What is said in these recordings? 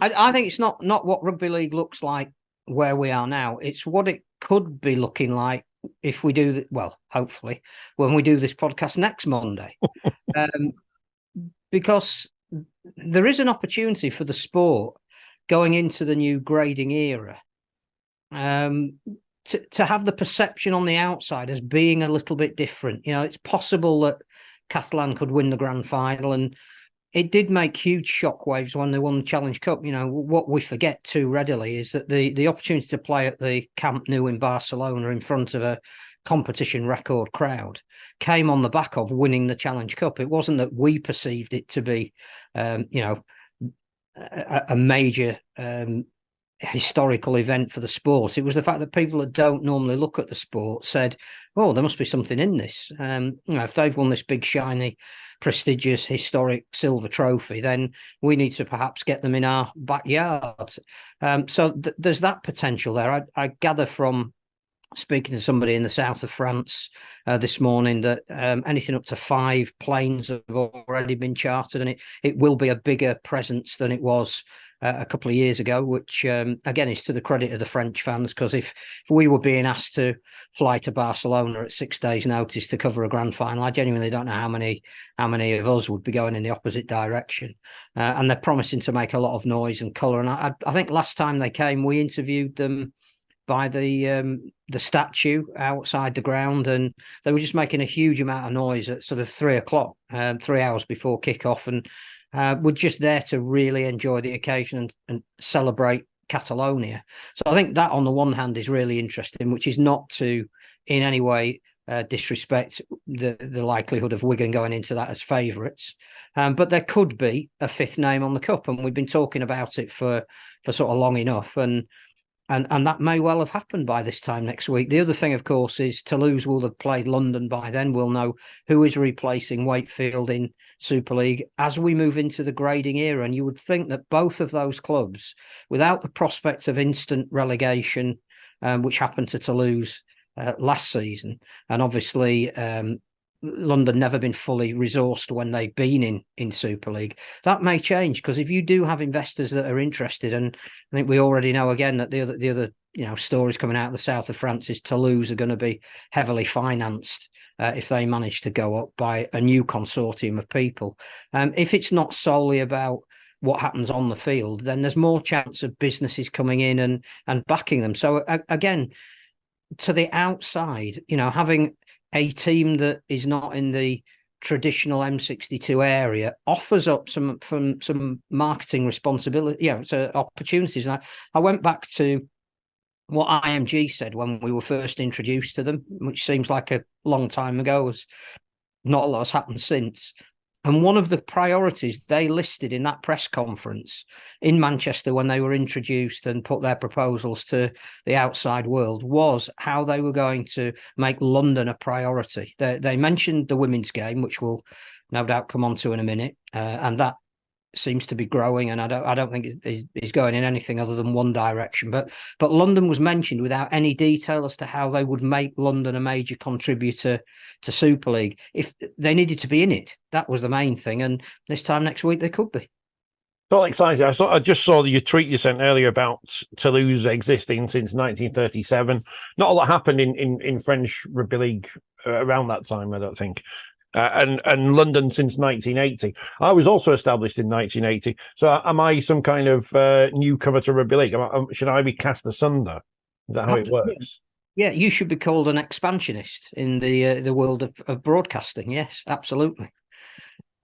I think it's not what rugby league looks like where we are now. It's what it could be looking like if we do well, hopefully, when we do this podcast next Monday, um, because there is an opportunity for the sport going into the new grading era, to have the perception on the outside as being a little bit different. It's possible that Catalan could win the grand final, and it did make huge shockwaves when they won the Challenge Cup. What we forget too readily is that the opportunity to play at the Camp Nou in Barcelona in front of a competition record crowd came on the back of winning the Challenge Cup. It wasn't that we perceived it to be, a major historical event for the sport. It was the fact that people that don't normally look at the sport said, "Oh, there must be something in this." If they've won this big, shiny, prestigious, historic silver trophy, then we need to perhaps get them in our backyard. So there's that potential there. I gather from speaking to somebody in the south of France this morning that anything up to 5 planes have already been chartered, and it will be a bigger presence than it was a couple of years ago, which again is to the credit of the French fans, because if we were being asked to fly to Barcelona at 6 days' notice to cover a grand final, I genuinely don't know how many of us would be going in the opposite direction. And they're promising to make a lot of noise and colour. And I think last time they came, we interviewed them by the statue outside the ground, and they were just making a huge amount of noise at sort of 3:00, 3 hours before kickoff, and we're just there to really enjoy the occasion and celebrate Catalonia. So I think that on the one hand is really interesting, which is not to in any way disrespect the likelihood of Wigan going into that as favourites, but there could be a 5th name on the cup, and we've been talking about it for sort of long enough, and that may well have happened by this time next week. The other thing, of course, is Toulouse will have played London by then. We'll know who is replacing Wakefield in Super League as we move into the grading era. And you would think that both of those clubs, without the prospect of instant relegation, which happened to Toulouse last season, and obviously London never been fully resourced when they've been in Super League. That may change, because if you do have investors that are interested, and I think we already know again that the other stories coming out of the south of France is Toulouse are going to be heavily financed if they manage to go up by a new consortium of people. If it's not solely about what happens on the field, then there's more chance of businesses coming in and backing them. So again, to the outside, having a team that is not in the traditional M62 area offers up some marketing responsibility, so opportunities. And I went back to what IMG said when we were first introduced to them, which seems like a long time ago, as not a lot has happened since. And one of the priorities they listed in that press conference in Manchester when they were introduced and put their proposals to the outside world was how they were going to make London a priority. They mentioned the women's game, which we'll no doubt come on to in a minute, and that seems to be growing, and I don't think it's going in anything other than one direction. But London was mentioned without any detail as to how they would make London a major contributor to Super League. If they needed to be in it, that was the main thing. And this time next week they could be. So exciting! I just saw your tweet you sent earlier about Toulouse existing since 1937. Not a lot happened in French rugby league around that time, I don't think. And London since 1980. I was also established in 1980. So am I some kind of newcomer to rugby league? Should I be cast asunder? Is that how it works? Yeah, you should be called an expansionist in the world of broadcasting. Yes, absolutely.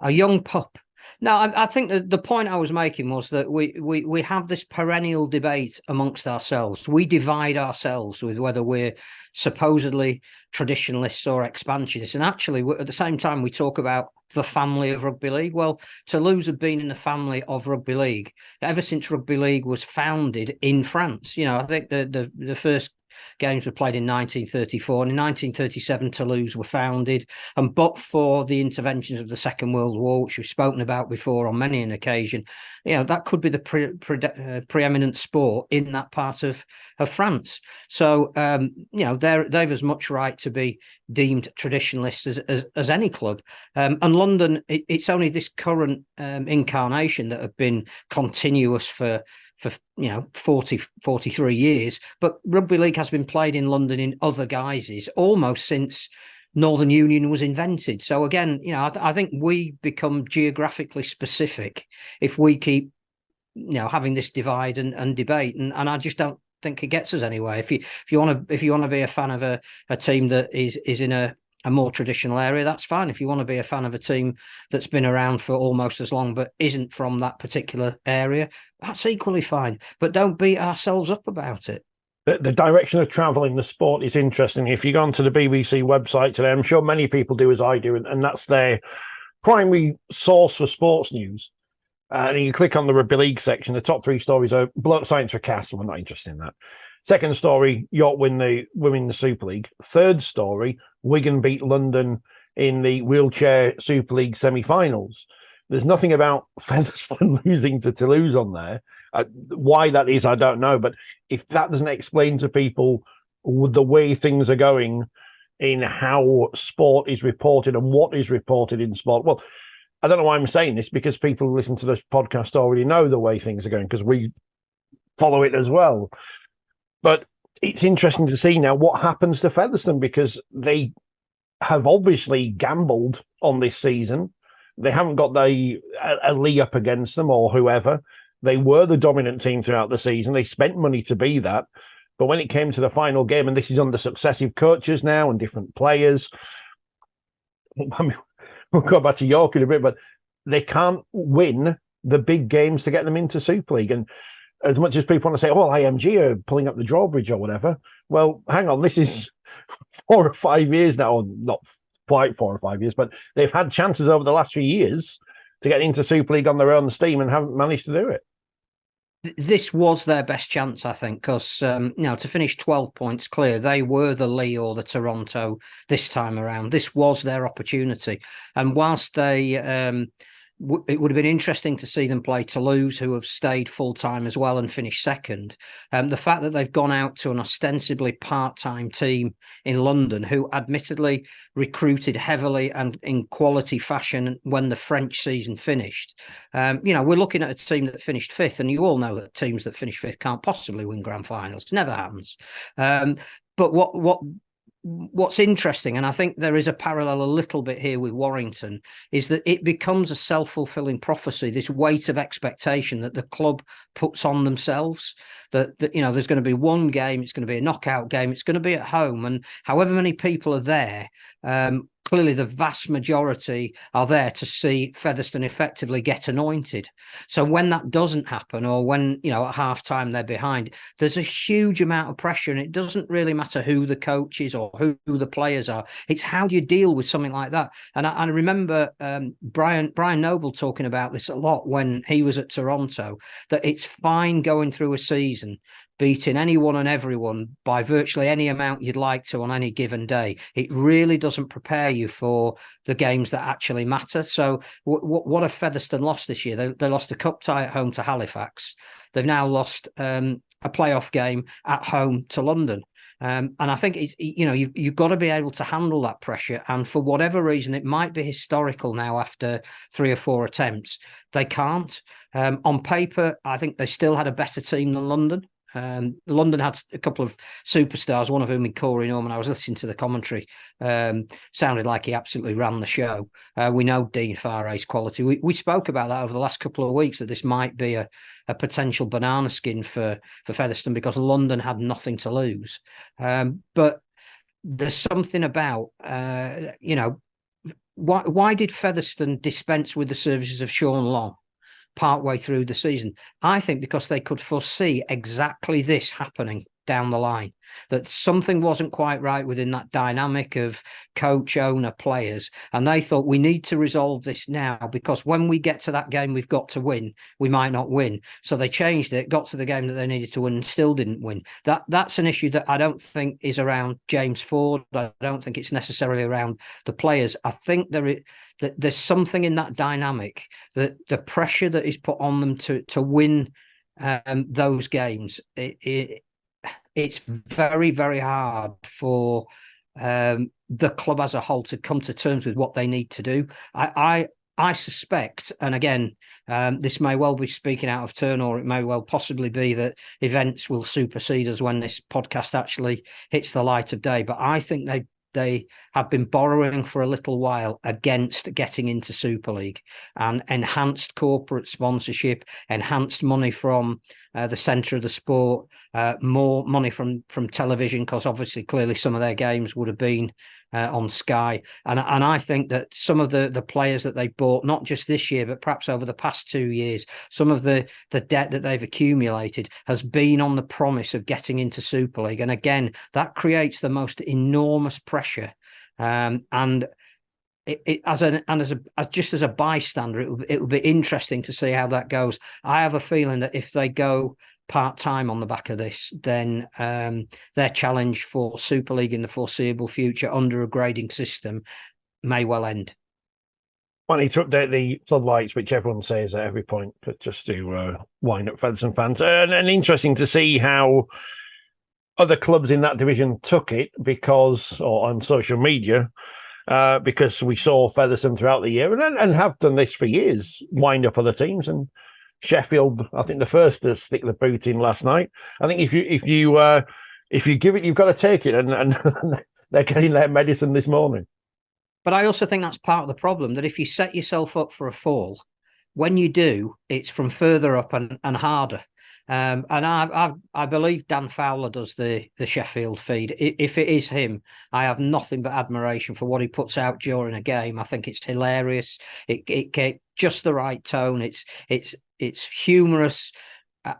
A young pup. No, I think the point I was making was that we have this perennial debate amongst ourselves. We divide ourselves with whether we're supposedly traditionalists or expansionists. And actually, at the same time, we talk about the family of rugby league. Well, Toulouse have been in the family of rugby league ever since rugby league was founded in France. I think the first games were played in 1934, and in 1937 Toulouse were founded. And but for the interventions of the Second World War, which we've spoken about before on many an occasion, that could be the preeminent sport in that part of France. So they've as much right to be deemed traditionalists as any club. And London, it's only this current incarnation that have been continuous for 43 years, but rugby league has been played in London in other guises almost since Northern Union was invented. So again, I think we become geographically specific if we keep having this divide and debate, and I just don't think it gets us anywhere. If you want to be a fan of a team that is in a more traditional area, that's fine. If you want to be a fan of a team that's been around for almost as long but isn't from that particular area, that's equally fine. But don't beat ourselves up about it. The direction of travel in the sport is interesting. If you go onto the BBC website today, I'm sure many people do as I do, and that's their primary source for sports news. And you click on the rugby league section, the top 3 stories are bloke signs for Castle. We're not interested in that. Second story, York win the Super League. Third story, Wigan beat London in the wheelchair Super League semi-finals. There's nothing about Featherstone losing to Toulouse on there. Why that is, I don't know. But if that doesn't explain to people the way things are going in how sport is reported and what is reported in sport, well, I don't know why I'm saying this, because people who listen to this podcast already know the way things are going because we follow it as well. But it's interesting to see now what happens to Featherstone, because they have obviously gambled on this season. They haven't got a Lee up against them or whoever. They were the dominant team throughout the season. They spent money to be that. But when it came to the final game, and this is under successive coaches now and different players, I mean, we'll go back to York in a bit, but they can't win the big games to get them into Super League. And as much as people want to say, IMG are pulling up the drawbridge or whatever, well, hang on, this is 4 or 5 years now, or not quite 4 or 5 years, but they've had chances over the last few years to get into Super League on their own steam and haven't managed to do it. This was their best chance, I think, because to finish 12 points clear, they were the Lee or the Toronto this time around. This was their opportunity. And whilst they it would have been interesting to see them play Toulouse, who have stayed full-time as well and finished second. The fact that they've gone out to an ostensibly part-time team in London, who admittedly recruited heavily and in quality fashion when the French season finished. We're looking at a team that finished 5th, and you all know that teams that finish 5th can't possibly win grand finals. It never happens. But what's interesting, and I think there is a parallel a little bit here with Warrington, is that it becomes a self-fulfilling prophecy, this weight of expectation that the club puts on themselves, that there's going to be one game, it's going to be a knockout game, it's going to be at home, and however many people are there, clearly the vast majority are there to see Featherstone effectively get anointed. So when that doesn't happen, or when at half-time they're behind, there's a huge amount of pressure, and it doesn't really matter who the coach is or who the players are. It's how do you deal with something like that? And I remember Brian Noble talking about this a lot when he was at Toronto, that it's fine going through a season beating anyone and everyone by virtually any amount you'd like to on any given day. It really doesn't prepare you for the games that actually matter. So what have Featherstone lost this year? They lost a cup tie at home to Halifax. They've now lost a playoff game at home to London. And I think it's, you've got to be able to handle that pressure. And for whatever reason, it might be historical now after 3 or 4 attempts, they can't. On paper, I think they still had a better team than London. London had a couple of superstars, one of whom in Corey Norman. I was listening to the commentary. Sounded like he absolutely ran the show. We know Dean Fare's quality. We spoke about that over the last couple of weeks, that this might be a potential banana skin for Featherstone because London had nothing to lose. But there's something about, why did Featherstone dispense with the services of Sean Long partway through the season? I think because they could foresee exactly this happening down the line, that something wasn't quite right within that dynamic of coach, owner, players. And they thought, we need to resolve this now, because when we get to that game we've got to win, we might not win. So they changed it, got to the game that they needed to win, and still didn't win. That's an issue that I don't think is around James Ford. I don't think it's necessarily around the players. I think there's something in that dynamic, that the pressure that is put on them to win those games. It's very, very hard for the club as a whole to come to terms with what they need to do. I suspect, and again, this may well be speaking out of turn, or it may well possibly be that events will supersede us when this podcast actually hits the light of day. But I think they have been borrowing for a little while against getting into Super League, and enhanced corporate sponsorship, enhanced money from the centre of the sport, more money from television, because obviously clearly some of their games would have been on Sky. And I think that some of the players that they bought, not just this year, but perhaps over the past 2 years, some of the debt that they've accumulated has been on the promise of getting into Super League. And again, that creates the most enormous pressure. And as a bystander, it would be interesting to see how that goes. I have a feeling that if they go part-time on the back of this, then their challenge for Super League in the foreseeable future under a grading system may well end. I need to update the floodlights, which everyone says at every point, but just to wind up Featherstone fans. And interesting to see how other clubs in that division took it, or on social media, because we saw Featherstone throughout the year and have done this for years, wind up other teams. And Sheffield, I think, the first to stick the boot in last night. I think if you give it, you've got to take it, and they're getting their medicine this morning. But I also think that's part of the problem, that if you set yourself up for a fall, when you do, it's from further up and harder. And I believe Dan Fowler does the Sheffield feed. If it is him, I have nothing but admiration for what he puts out during a game. I think it's hilarious. It just the right tone. It's humorous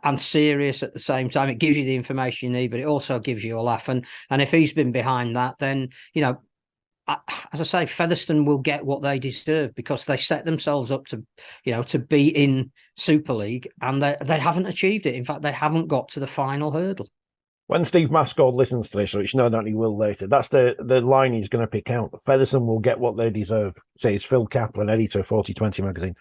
and serious at the same time. It gives you the information you need, but it also gives you a laugh. And if he's been behind that, then as I say, Featherstone will get what they deserve, because they set themselves up to be in Super League, and they haven't achieved it. In fact, they haven't got to the final hurdle. When Steve Mascord listens to this, which no doubt he will later, that's the line he's going to pick out. Featherstone will get what they deserve, says Phil Kaplan, editor of 4020 magazine.